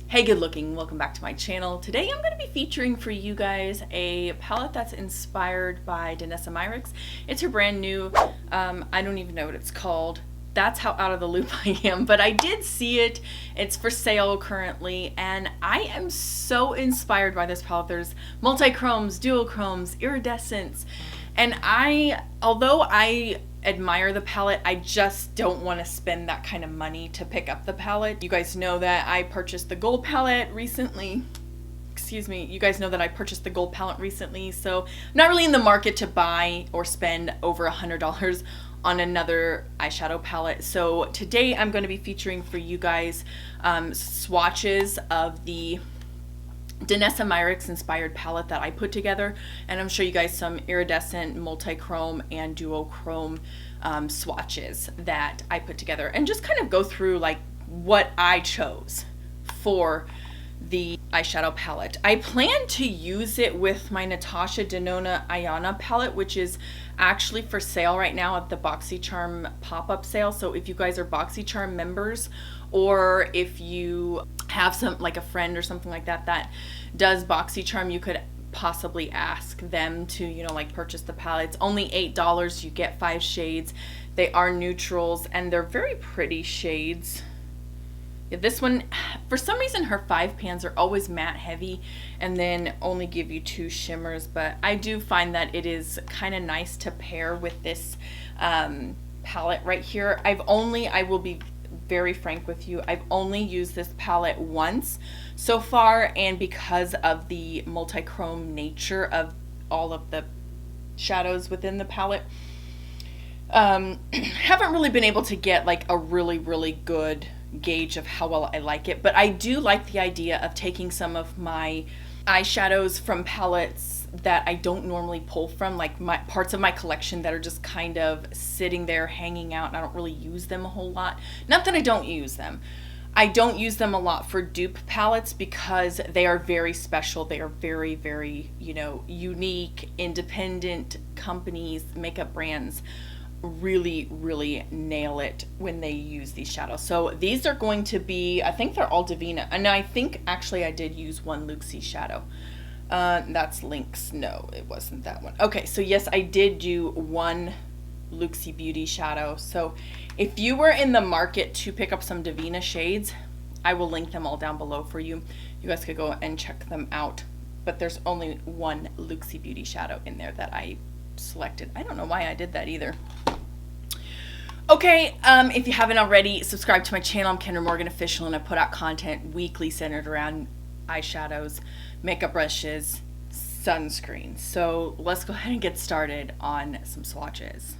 Hey good looking, welcome back to my channel. Today I'm going to be featuring for you guys a palette that's inspired by Danessa Myricks. It's her brand new, I don't even know what it's called. That's how out of the loop I am, but I did see it. It's for sale currently, and I am so inspired by this palette. There's multi-chromes, dual-chromes, iridescence, and although I admire the palette, I just don't want to spend that kind of money to pick up the palette. You guys know that I purchased the gold palette recently. You guys know that I purchased the gold palette recently, so I'm not really in the market to buy or spend over $100 on another eyeshadow palette. So today I'm going to be featuring for you guys swatches of the Danessa Myricks inspired palette that I put together, and I'm showing you guys some iridescent, multi-chrome, and duochrome swatches that I put together, and just kind of go through like what I chose for the eyeshadow palette. I plan to use it with my Natasha Denona Ayana palette, which is actually for sale right now at the BoxyCharm pop-up sale. So if you guys are BoxyCharm members, or if you have some, like a friend or something like that that does BoxyCharm, you could possibly ask them to, you know, like purchase the palette. It's only $8. You get 5 shades. They are neutrals and they're very pretty shades. Yeah, this one, for some reason, her 5 pans are always matte heavy and then only give you 2 shimmers, but I do find that it is kind of nice to pair with this palette right here. I will be very frank with you, I've only used this palette once so far, and because of the multi-chrome nature of all of the shadows within the palette, haven't really been able to get like a really good gauge of how well I like it. But I do like the idea of taking some of my eyeshadows from palettes that I don't normally pull from, like my parts of my collection that are just kind of sitting there hanging out and I don't really use them a whole lot. Not that I don't use them. I don't use them a lot for dupe palettes because they are very special. They are very, you know, unique, independent companies, makeup brands really nail it when they use these shadows. So these are going to be, I think they're all Devinah, and I think actually I did use one Looxi shadow. That's Lynx. No, it wasn't that one. Okay, so yes, I did do one Looxi Beauty shadow. So if you were in the market to pick up some Devinah shades, I will link them all down below for you. You guys could go and check them out. But there's only one Looxi Beauty shadow in there that I selected. I don't know why I did that either. Okay, if you haven't already, subscribe to my channel. I'm Kendra Morgan Official, and I put out content weekly centered around eyeshadows, makeup brushes, sunscreen. So let's go ahead and get started on some swatches.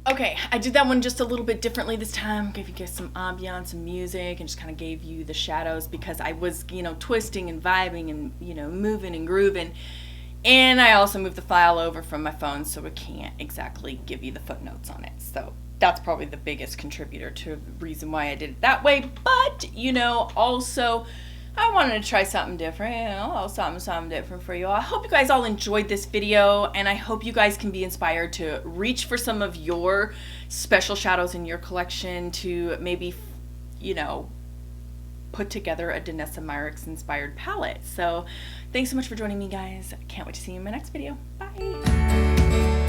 Okay, I did that one just a little bit differently this time. Gave you guys some ambiance and music and just kind of gave you the shadows because I was, you know, twisting and vibing and, you know, moving and grooving. And I also moved the file over from my phone, so I can't exactly give you the footnotes on it. So that's probably the biggest contributor to the reason why I did it that way. But, you know, also I wanted to try something different, you know, something different for you all. I hope you guys all enjoyed this video, and I hope you guys can be inspired to reach for some of your special shadows in your collection to maybe, you know, put together a Danessa Myricks inspired palette. So thanks so much for joining me, guys. I can't wait to see you in my next video. Bye.